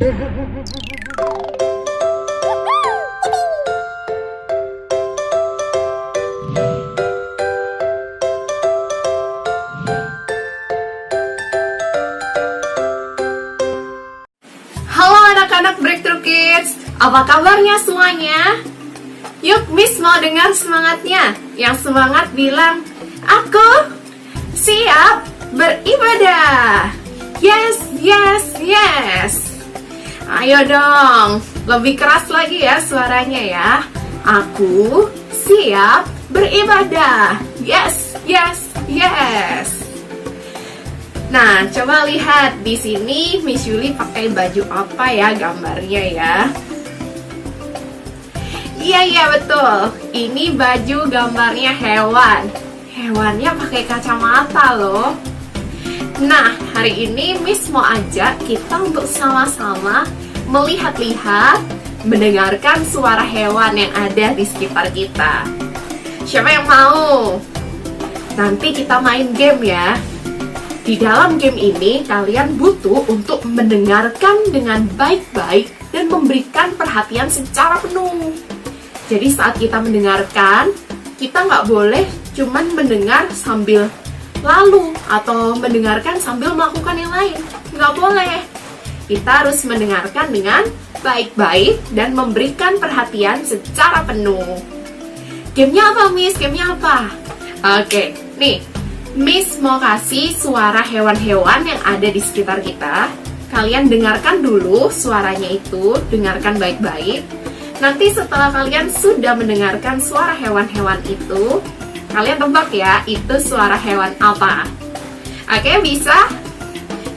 Halo anak-anak Breakthrough Kids, apa kabarnya semuanya? Yuk Miss mau dengar semangatnya. Yang semangat bilang, aku siap beribadah. Yes, yes, yes. Ayo dong, lebih keras lagi ya suaranya ya. Aku siap beribadah. Yes, yes, yes. Nah, coba lihat di sini Miss Yuli pakai baju apa ya gambarnya ya? Iya betul. Ini baju gambarnya hewan. Hewannya pakai kacamata loh. Nah, hari ini Miss mau ajak kita untuk sama-sama melihat-lihat, mendengarkan suara hewan yang ada di sekitar kita. Siapa yang mau? Nanti kita main game ya. Di dalam game ini, kalian butuh untuk mendengarkan dengan baik-baik dan memberikan perhatian secara penuh. Jadi saat kita mendengarkan, kita nggak boleh cuman mendengar sambil lalu atau mendengarkan sambil melakukan yang lain. Nggak boleh. Kita harus mendengarkan dengan baik-baik dan memberikan perhatian secara penuh. Gamenya apa, Miss? Gamenya apa? Oke, nih. Miss mau kasih suara hewan-hewan yang ada di sekitar kita. Kalian dengarkan dulu suaranya itu, dengarkan baik-baik. Nanti setelah kalian sudah mendengarkan suara hewan-hewan itu, kalian tebak ya, itu suara hewan apa. Oke, bisa?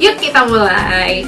Yuk kita mulai.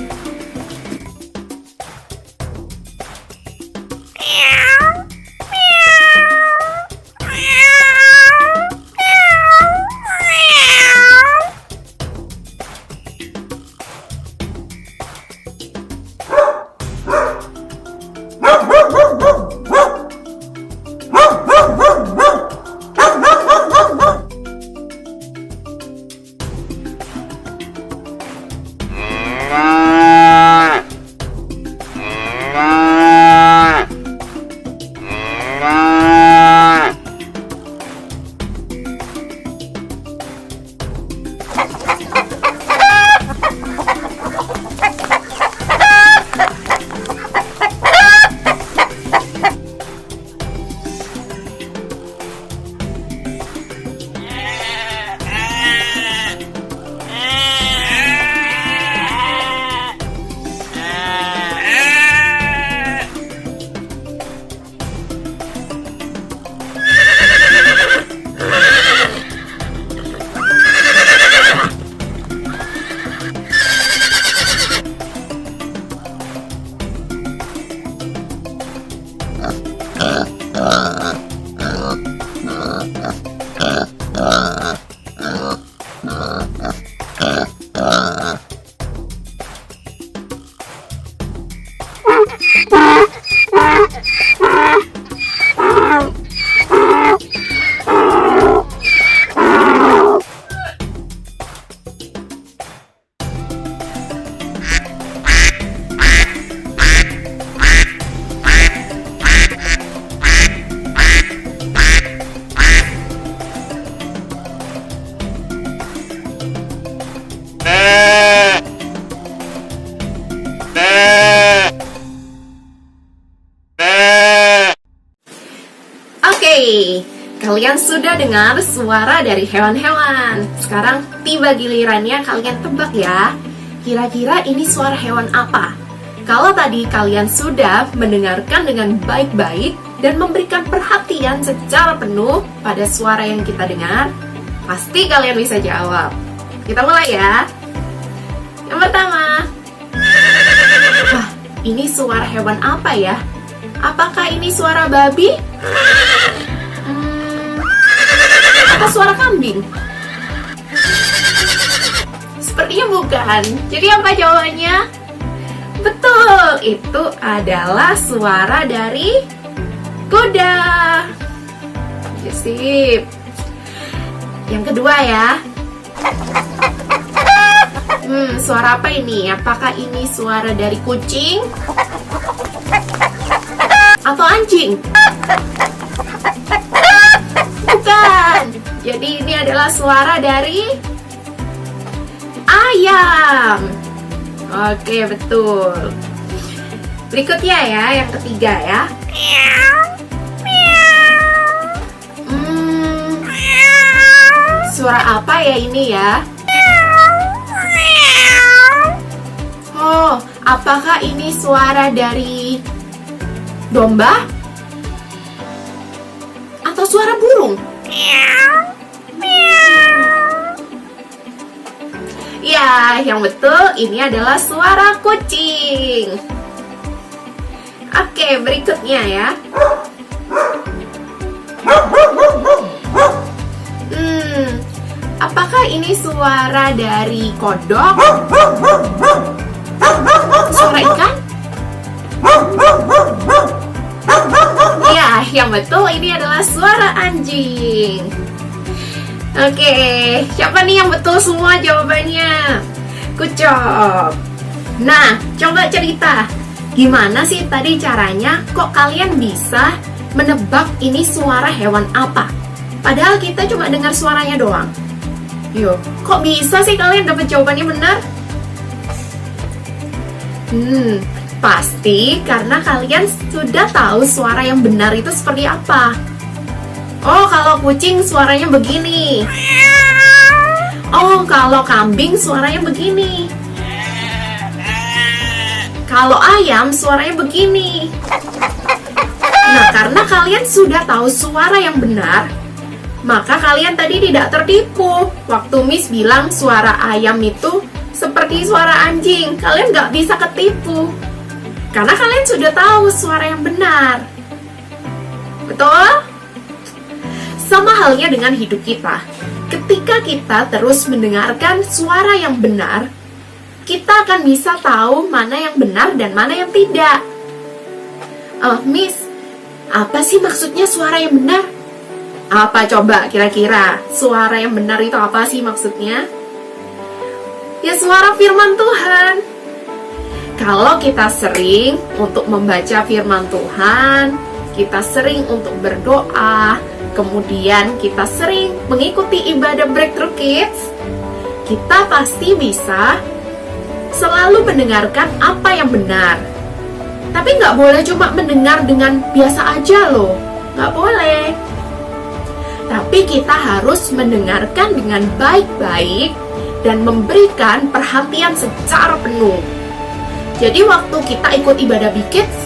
Kalian sudah dengar suara dari hewan-hewan. Sekarang tiba gilirannya kalian tebak ya. Kira-kira ini suara hewan apa? Kalau tadi kalian sudah mendengarkan dengan baik-baik dan memberikan perhatian secara penuh pada suara yang kita dengar, pasti kalian bisa jawab. Kita mulai ya. Yang pertama. Wah, ini suara hewan apa ya? Apakah ini suara babi? Atau suara kambing? Sepertinya bukan. Jadi apa jawabannya? Betul, itu adalah suara dari kuda. Sip. Yang kedua ya. Suara apa ini? Apakah ini suara dari kucing? Atau anjing? Bukan. Jadi ini adalah suara dari ayam. Oke, betul. Berikutnya ya, yang ketiga ya. Suara apa ya ini ya? Oh, apakah ini suara dari domba? Atau suara burung? Ya, yang betul ini adalah suara kucing. Oke, berikutnya ya. Apakah ini suara dari kodok? Suara ikan? Ya, yang betul ini adalah suara anjing. Oke, siapa nih yang betul semua jawabannya? Good job. Nah, coba cerita. Gimana sih tadi caranya kok kalian bisa menebak ini suara hewan apa? Padahal kita cuma dengar suaranya doang. Yuk, kok bisa sih kalian dapat jawabannya benar? Pasti karena kalian sudah tahu suara yang benar itu seperti apa. Oh, kalau kucing suaranya begini. Oh, kalau kambing suaranya begini. Kalau ayam suaranya begini. Nah, karena kalian sudah tahu suara yang benar, maka kalian tadi tidak tertipu. Waktu Miss bilang suara ayam itu seperti suara anjing, kalian nggak bisa ketipu. Karena kalian sudah tahu suara yang benar. Betul? Sama halnya dengan hidup kita. Ketika kita terus mendengarkan suara yang benar, kita akan bisa tahu mana yang benar dan mana yang tidak. Miss, apa sih maksudnya suara yang benar? Apa coba kira-kira suara yang benar itu apa sih maksudnya? Ya suara firman Tuhan. Kalau kita sering untuk membaca firman Tuhan, kita sering untuk berdoa, kemudian kita sering mengikuti ibadah Breakthrough Kids, kita pasti bisa selalu mendengarkan apa yang benar. Tapi nggak boleh cuma mendengar dengan biasa aja loh, nggak boleh. Tapi kita harus mendengarkan dengan baik-baik dan memberikan perhatian secara penuh. Jadi waktu kita ikut ibadah Kids,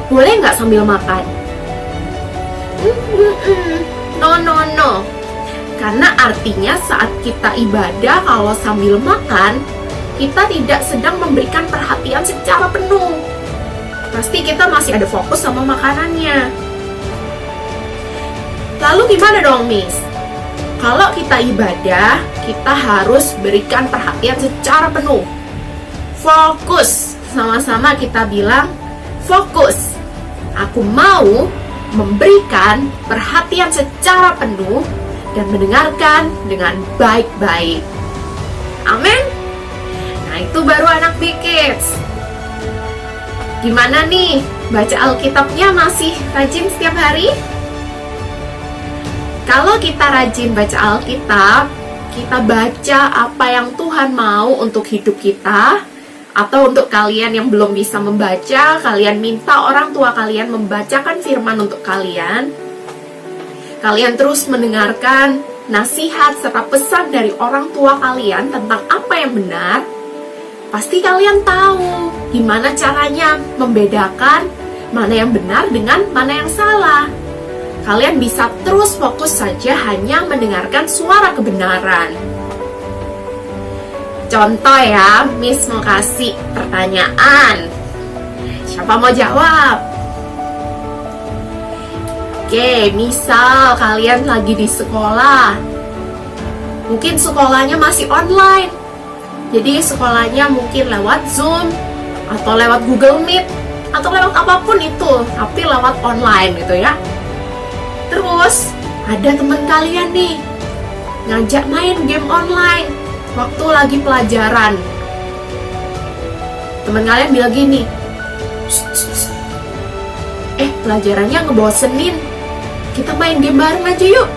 boleh nggak sambil makan? No. Karena artinya saat kita ibadah kalau sambil makan, kita tidak sedang memberikan perhatian secara penuh. Pasti kita masih ada fokus sama makanannya. Lalu gimana dong, Miss? Kalau kita ibadah, kita harus berikan perhatian secara penuh. Fokus. Sama-sama kita bilang, fokus. Aku mau memberikan perhatian secara penuh dan mendengarkan dengan baik-baik. Amin. Nah, itu baru anak Kids. Gimana nih? Baca Alkitabnya masih rajin setiap hari? Kalau kita rajin baca Alkitab, kita baca apa yang Tuhan mau untuk hidup kita, atau untuk kalian yang belum bisa membaca, kalian minta orang tua kalian membacakan firman untuk kalian. Kalian terus mendengarkan nasihat serta pesan dari orang tua kalian tentang apa yang benar. Pasti kalian tahu gimana caranya membedakan mana yang benar dengan mana yang salah. Kalian bisa terus fokus saja hanya mendengarkan suara kebenaran. Contoh ya, Miss mau kasih pertanyaan. Siapa mau jawab? Oke, misal kalian lagi di sekolah. Mungkin sekolahnya masih online. Jadi sekolahnya mungkin lewat Zoom, atau lewat Google Meet, atau lewat apapun itu, tapi lewat online gitu ya. Terus ada teman kalian nih ngajak main game online waktu lagi pelajaran. teman kalian bilang gini, "Shh, shh, shh. Pelajarannya ngebosenin, kita main game bareng aja yuk."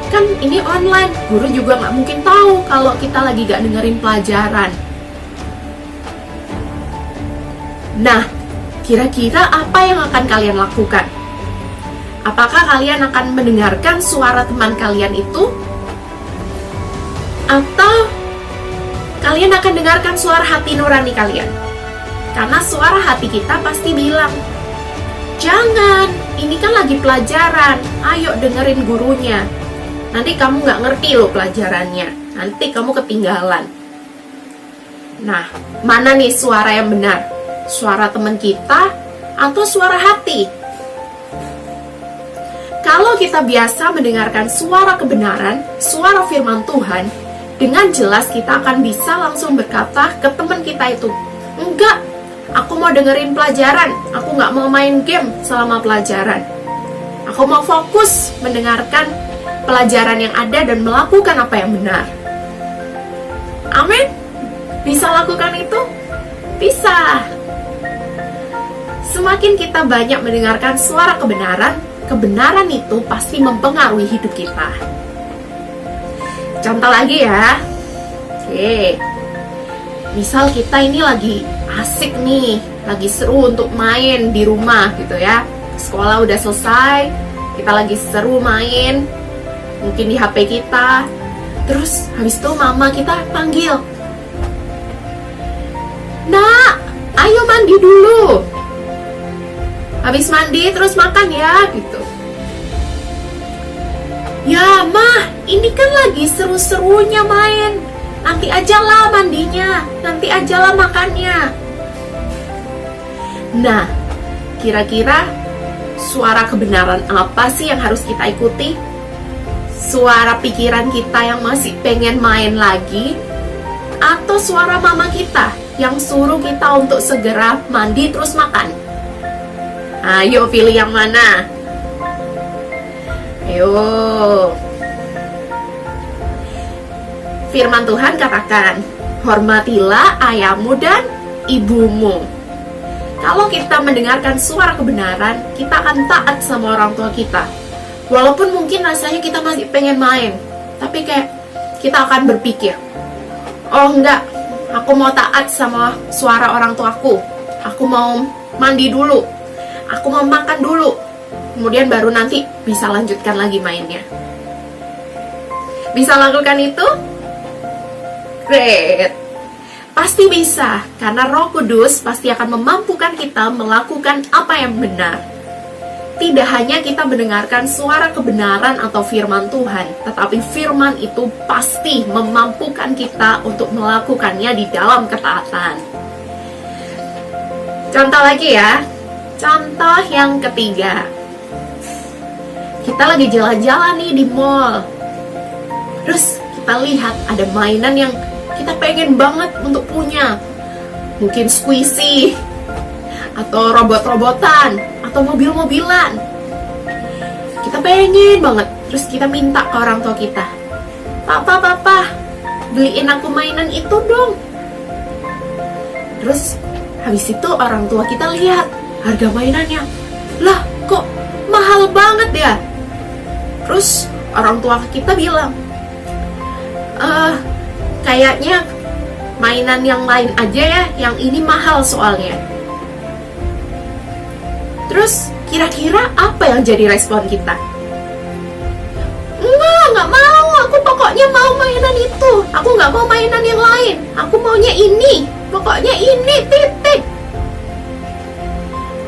Kan ini online, guru juga nggak mungkin tahu kalau kita lagi gak dengerin pelajaran. Nah, kira-kira apa yang akan kalian lakukan? Apakah kalian akan mendengarkan suara teman kalian itu? Atau kalian akan dengarkan suara hati nurani kalian? Karena suara hati kita pasti bilang, "Jangan, ini kan lagi pelajaran, ayo dengerin gurunya. Nanti kamu nggak ngerti loh pelajarannya, nanti kamu ketinggalan." Nah, mana nih suara yang benar? Suara teman kita atau suara hati? Kalau kita biasa mendengarkan suara kebenaran, suara firman Tuhan, dengan jelas kita akan bisa langsung berkata ke teman kita itu, "Enggak, aku mau dengerin pelajaran, aku nggak mau main game selama pelajaran. Aku mau fokus mendengarkan pelajaran yang ada dan melakukan apa yang benar." Amin? Bisa lakukan itu? Bisa. Semakin kita banyak mendengarkan suara kebenaran, kebenaran itu pasti mempengaruhi hidup kita. Contoh lagi ya. Oke. Misal kita ini lagi asik nih, lagi seru untuk main di rumah gitu ya. Sekolah udah selesai, kita lagi seru main, mungkin di HP kita. Terus habis itu mama kita panggil, "Nak, ayo mandi dulu. Habis mandi terus makan ya," gitu. "Ya mah, ini kan lagi seru-serunya main. Nanti ajalah mandinya, nanti ajalah makannya." Nah, kira-kira suara kebenaran apa sih yang harus kita ikuti? Suara pikiran kita yang masih pengen main lagi? Atau suara mama kita yang suruh kita untuk segera mandi terus makan? Ayo pilih yang mana? Ayo. Firman Tuhan katakan, "Hormatilah ayahmu dan ibumu." Kalau kita mendengarkan suara kebenaran, kita akan taat sama orang tua kita. Walaupun mungkin rasanya kita masih pengen main, tapi kayak kita akan berpikir, "Oh enggak, aku mau taat sama suara orang tuaku. Aku mau mandi dulu. Aku mau makan dulu. Kemudian baru nanti bisa lanjutkan lagi mainnya." Bisa lakukan itu? Great. Pasti bisa, karena Roh Kudus pasti akan memampukan kita melakukan apa yang benar. Tidak hanya kita mendengarkan suara kebenaran atau firman Tuhan, tetapi firman itu pasti memampukan kita untuk melakukannya di dalam ketaatan. Contoh lagi ya. Contoh yang ketiga. Kita lagi jalan-jalan nih di mall. Terus kita lihat ada mainan yang kita pengen banget untuk punya. Mungkin squishy, atau robot-robotan, atau mobil-mobilan. Kita pengen banget. Terus kita minta ke orang tua kita, Papa, beliin aku mainan itu dong." Terus habis itu orang tua kita lihat harga mainannya. "Lah, kok mahal banget ya?" Terus orang tua kita bilang, "Kayaknya mainan yang lain aja ya, yang ini mahal soalnya." Terus kira-kira apa yang jadi respon kita? Nggak mau, aku pokoknya mau mainan itu. Aku nggak mau mainan yang lain. Aku maunya ini, pokoknya ini, titik.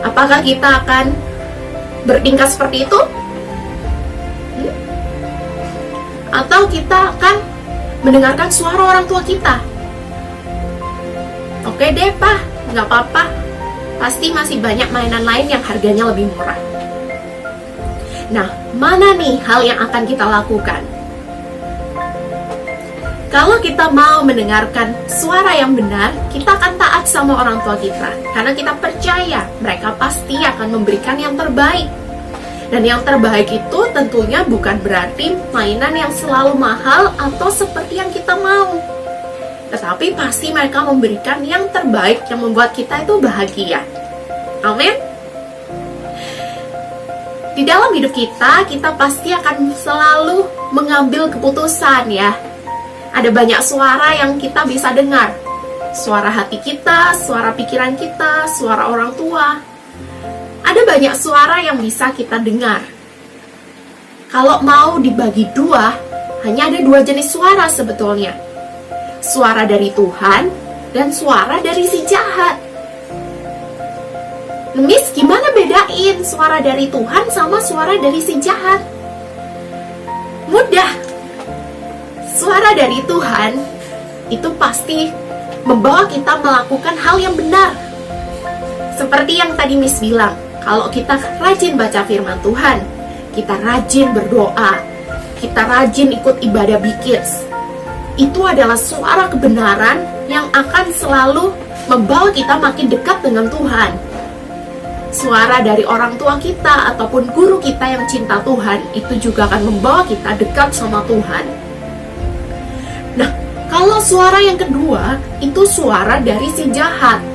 Apakah kita akan bertingkah seperti itu? Atau kita akan mendengarkan suara orang tua kita? "Oke deh, Pak, nggak apa-apa. Pasti masih banyak mainan lain yang harganya lebih murah." Nah, mana nih hal yang akan kita lakukan? Kalau kita mau mendengarkan suara yang benar, kita akan taat sama orang tua kita. Karena kita percaya mereka pasti akan memberikan yang terbaik. Dan yang terbaik itu tentunya bukan berarti mainan yang selalu mahal atau seperti yang kita mau. tetapi pasti mereka memberikan yang terbaik yang membuat kita itu bahagia. Amin. Di dalam hidup kita pasti akan selalu mengambil keputusan ya. Ada banyak suara yang kita bisa dengar. Suara hati kita, suara pikiran kita, suara orang tua. Ada banyak suara yang bisa kita dengar. Kalau mau dibagi dua, hanya ada dua jenis suara sebetulnya. Suara dari Tuhan dan suara dari si jahat. Miss, gimana bedain suara dari Tuhan sama suara dari si jahat? Mudah. Suara dari Tuhan itu pasti membawa kita melakukan hal yang benar. Seperti yang tadi Miss bilang, kalau kita rajin baca firman Tuhan, kita rajin berdoa, kita rajin ikut ibadah Bikids, itu adalah suara kebenaran yang akan selalu membawa kita makin dekat dengan Tuhan. Suara dari orang tua kita ataupun guru kita yang cinta Tuhan, itu juga akan membawa kita dekat sama Tuhan. Nah, kalau suara yang kedua, itu suara dari si jahat.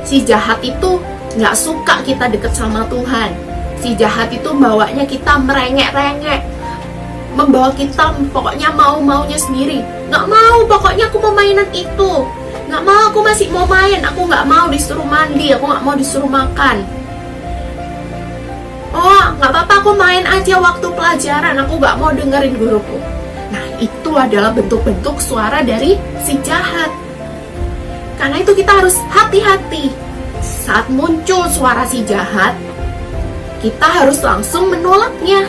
Si jahat itu nggak suka kita dekat sama Tuhan. Si jahat itu bawanya kita merengek-rengek, membawa kita pokoknya mau-maunya sendiri. Nggak mau, pokoknya aku mau mainan itu. Nggak mau, aku masih mau main. Aku nggak mau disuruh mandi, aku nggak mau disuruh makan. Oh, nggak apa-apa, aku main aja waktu pelajaran. Aku nggak mau dengerin guruku. Nah, itu adalah bentuk-bentuk suara dari si jahat. Karena itu kita harus hati-hati. Saat muncul suara si jahat, kita harus langsung menolaknya.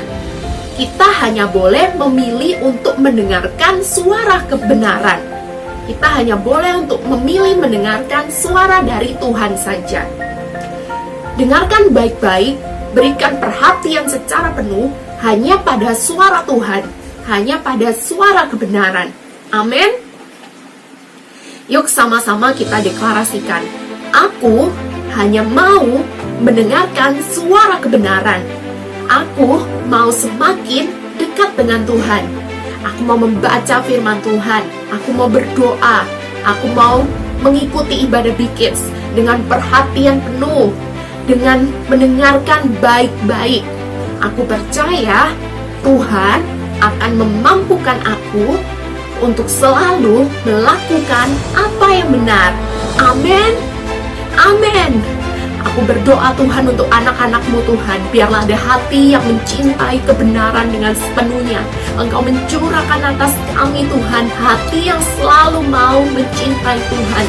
Kita hanya boleh memilih untuk mendengarkan suara kebenaran. Kita hanya boleh untuk memilih mendengarkan suara dari Tuhan saja. Dengarkan baik-baik, berikan perhatian secara penuh hanya pada suara Tuhan, hanya pada suara kebenaran. Amin. Yuk sama-sama kita deklarasikan. Aku hanya mau mendengarkan suara kebenaran. Aku mau semakin dekat dengan Tuhan. Aku mau membaca firman Tuhan. Aku mau berdoa. Aku mau mengikuti ibadah Bikids dengan perhatian penuh, dengan mendengarkan baik-baik. Aku percaya Tuhan akan memampukan aku untuk selalu melakukan apa yang benar. Amin. Amin. Aku berdoa Tuhan untuk anak-anak-Mu Tuhan, biarlah ada hati yang mencintai kebenaran dengan sepenuhnya. Engkau mencurahkan atas kami Tuhan, hati yang selalu mau mencintai Tuhan.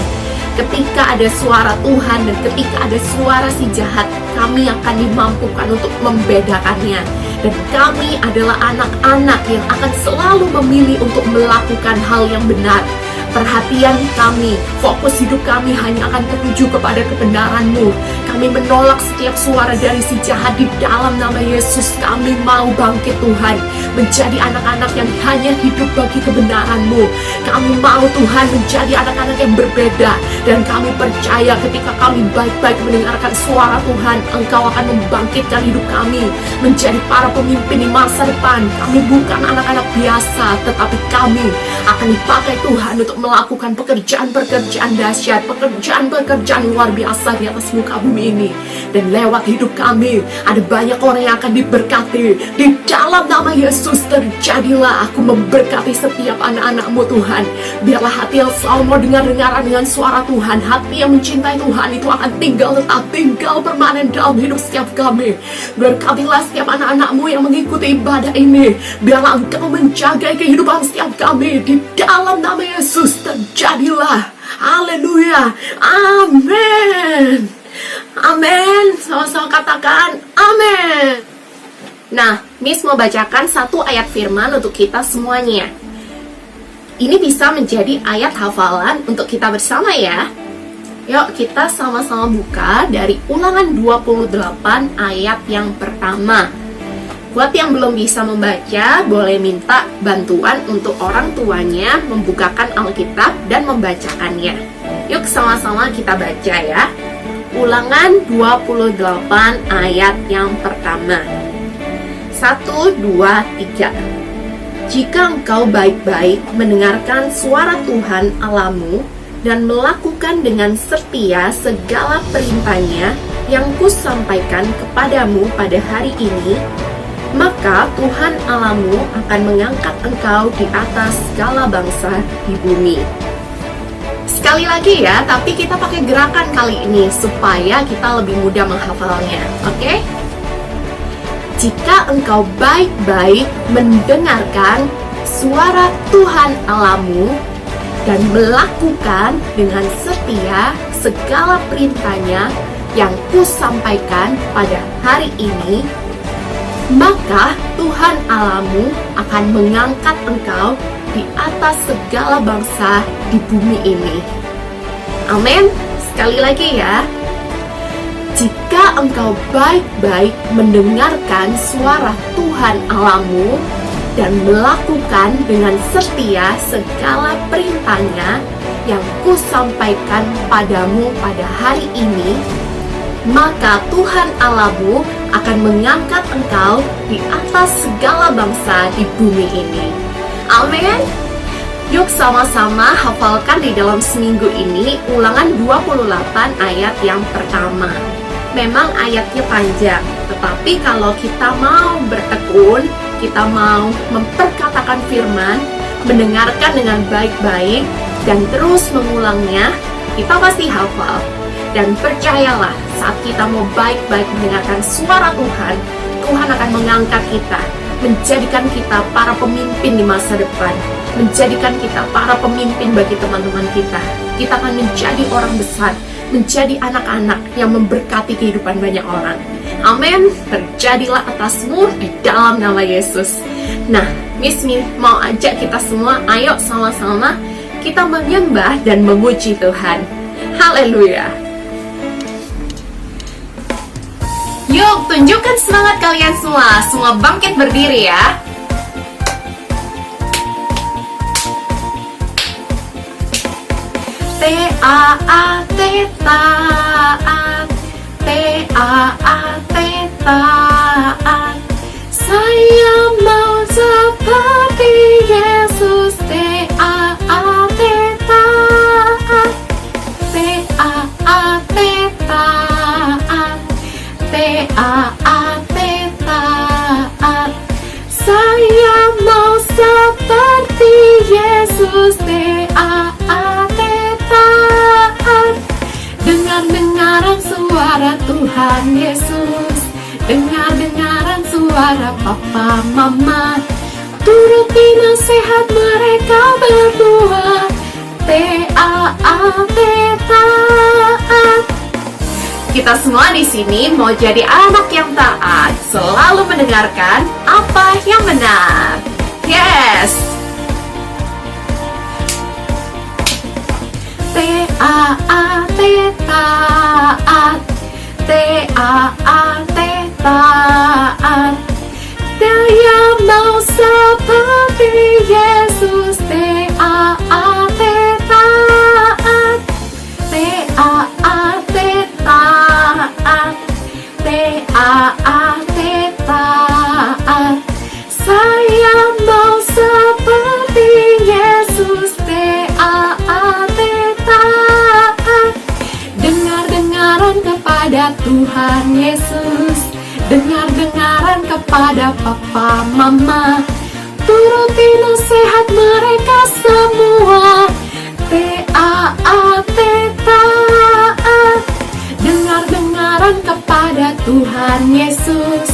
Ketika ada suara Tuhan dan ketika ada suara si jahat, kami akan dimampukan untuk membedakannya. Dan kami adalah anak-anak yang akan selalu memilih untuk melakukan hal yang benar. Perhatian kami, fokus hidup kami hanya akan tertuju kepada kebenaran-Mu. Kami menolak setiap suara dari si jahat di dalam nama Yesus. Kami mau bangkit Tuhan, menjadi anak-anak yang hanya hidup bagi kebenaran-Mu. Kami mau Tuhan menjadi anak-anak yang berbeda. Dan kami percaya ketika kami baik-baik mendengarkan suara Tuhan, Engkau akan membangkitkan hidup kami menjadi para pemimpin di masa depan. Kami bukan anak-anak biasa, tetapi kami akan dipakai Tuhan untuk melakukan pekerjaan-pekerjaan dahsyat, pekerjaan-pekerjaan luar biasa di atas muka bumi ini. Dan lewat hidup kami, ada banyak orang yang akan diberkati. Di dalam nama Yesus, terjadilah. Aku memberkati setiap anak-anak-Mu Tuhan. Biarlah hati yang selalu mau dengar-dengaran dengan suara Tuhan, hati yang mencintai Tuhan itu akan tetap tinggal permanen dalam hidup setiap kami. Berkatilah setiap anak-anak-Mu yang mengikuti ibadah ini. Biarlah Engkau menjaga kehidupan setiap kami. Di dalam nama Yesus, terjadilah. Haleluya. Amin. Amin. Sama-sama katakan amin. Nah, Miss mau bacakan satu ayat firman untuk kita semuanya. Ini bisa menjadi ayat hafalan untuk kita bersama ya. Yuk kita sama-sama buka dari Ulangan 28 ayat yang pertama. Buat yang belum bisa membaca, boleh minta bantuan untuk orang tuanya membukakan Alkitab dan membacakannya. Yuk sama-sama kita baca ya. Ulangan 28 ayat yang pertama. 1, 2, 3. Jika engkau baik-baik mendengarkan suara Tuhan Allahmu dan melakukan dengan setia segala perintahnya yang kusampaikan kepadamu pada hari ini, maka Tuhan Allahmu akan mengangkat engkau di atas segala bangsa di bumi. Sekali lagi ya, tapi kita pakai gerakan kali ini supaya kita lebih mudah menghafalnya, oke? Jika engkau baik-baik mendengarkan suara Tuhan Allahmu dan melakukan dengan setia segala perintahnya yang kusampaikan pada hari ini, maka Tuhan Allahmu akan mengangkat engkau di atas segala bangsa di bumi ini. Amin. Sekali lagi ya. Jika engkau baik-baik mendengarkan suara Tuhan Allahmu dan melakukan dengan setia segala perintahnya yang kusampaikan padamu pada hari ini, maka Tuhan Allahmu akan mengangkat engkau di atas segala bangsa di bumi ini. Amin. Yuk sama-sama hafalkan di dalam seminggu ini Ulangan 28 ayat yang pertama. Memang ayatnya panjang, tetapi kalau kita mau bertekun, kita mau memperkatakan firman, mendengarkan dengan baik-baik, dan terus mengulangnya, kita pasti hafal. Dan percayalah, saat kita mau baik-baik mendengarkan suara Tuhan, Tuhan akan mengangkat kita, menjadikan kita para pemimpin di masa depan, menjadikan kita para pemimpin bagi teman-teman kita. Kita akan menjadi orang besar, menjadi anak-anak yang memberkati kehidupan banyak orang. Amin. Terjadilah atasmu di dalam nama Yesus. Nah, Miss mau ajak kita semua, ayo sama-sama kita menyembah dan memuji Tuhan. Haleluya. Yuk, tunjukkan semangat kalian semua bangkit berdiri ya. T-A-A-T taat, T-A-A-T taat. Saya mau seperti Yesus. T-A-A-T taat, T-A-A-T taat, T-A-A-T taat. Saya mau seperti Yesus. T-A-A-T taat. Dengar-dengaran suara Tuhan Yesus, dengar-dengaran suara Papa Mama, turuti nasihat mereka berdua. T-A-A-T taat. Kita semua di sini mau jadi anak yang taat, selalu mendengarkan apa yang benar. Yes. T-A-A-T taat, T-A-A-T taat. Saya mau seperti Yesus. T-A-A-T taat, T-A-A-T taat, T-A-A-T taat. Saya mau seperti Yesus. T-A-A-T taat. Dengar-dengaran kepada Tuhan Yesus, dengar-dengaran kepada Papa Mama, turuti nasihat mereka semua. T-A-A-T taat. Dengar-dengaran kepada Tuhan Yesus,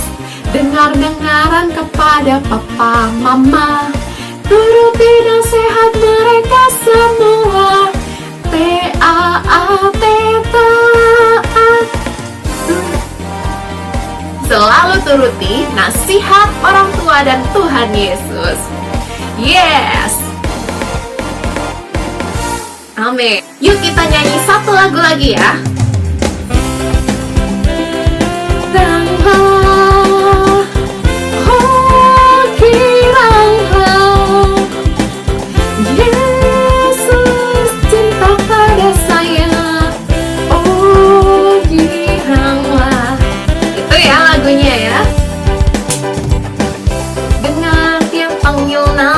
dengar-dengaran kepada Papa Mama, turuti nasihat mereka semua. T-A-A-T taat. Selalu turuti nasihat orang tua dan Tuhan Yesus. Yes. Amin. Yuk kita nyanyi satu lagu lagi ya. Yesus cinta pada saya. Oh, giranglah. Itu ya lagunya ya. Dengar dia panggil nama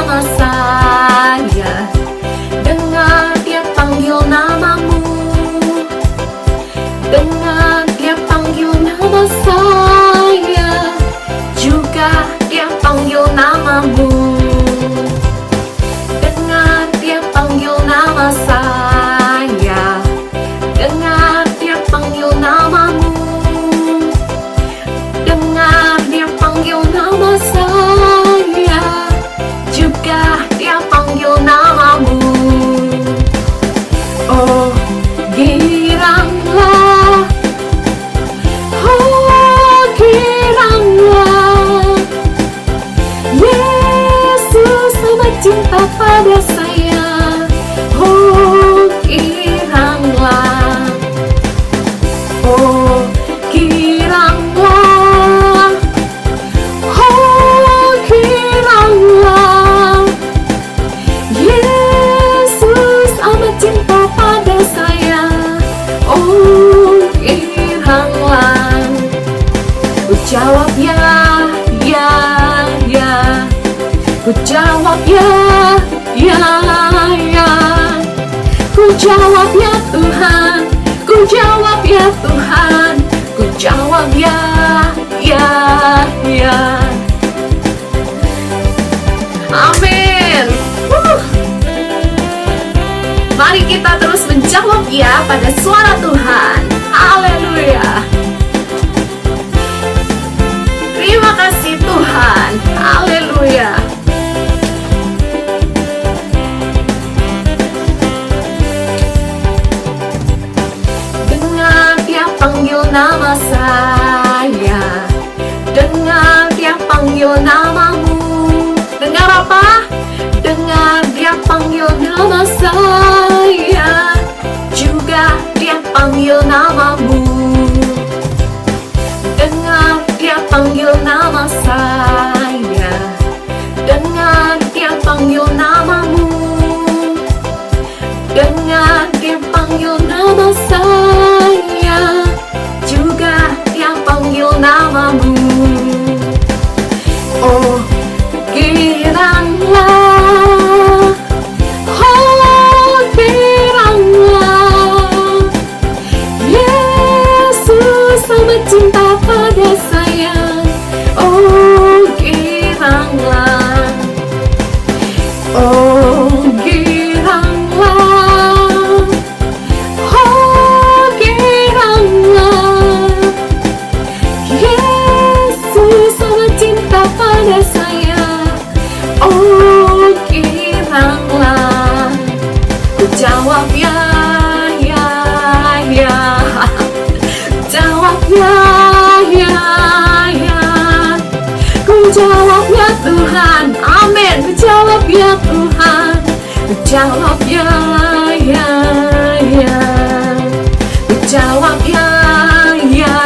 jawab ya, ya, ya. Ku jawab ya, ya, ya. Ku jawab ya Tuhan, ku jawab ya Tuhan, ku jawab ya, ya, ya. Amin. Mari kita terus menjawab ya pada suara Tuhan. Haleluya. Terima kasih Tuhan. Haleluya. Dengar dia panggil nama saya, dengar dia panggil namamu. Dengar apa? Dengar dia panggil nama saya, juga dia panggil namamu. Dengar dia panggil nama saya, dengar dia panggil namamu. Dengar dia panggil nama saya, juga dia panggil namamu. Oh, giranglah, oh giranglah, Yesus amat cinta pada saya. Oh giranglah, oh giranglah, oh giranglah, Yesus amat cinta pada saya. Oh giranglah, ku jawab ya, ya, ya. Jawab ya, ya, ya. Ku jawab ya Tuhan, amin. Ku jawab ya Tuhan, ku jawab ya, ya, ya. Ku jawab ya, ya,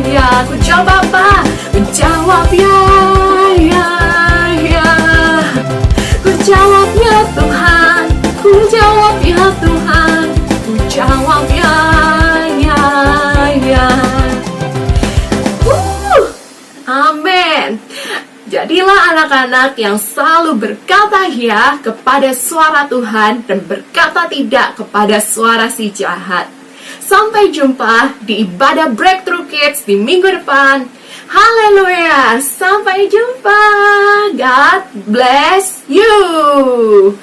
ya. Ku jawab apa? Ku jawab ya, ya, ya. Ku jawab ya Tuhan, ku jawab ya Tuhan, ku jawab ya, ya, ya. Amin. Jadilah anak-anak yang selalu berkata ya kepada suara Tuhan dan berkata tidak kepada suara si jahat. Sampai jumpa di ibadah Breakthrough Kids di minggu depan. Haleluya. Sampai jumpa. God bless you.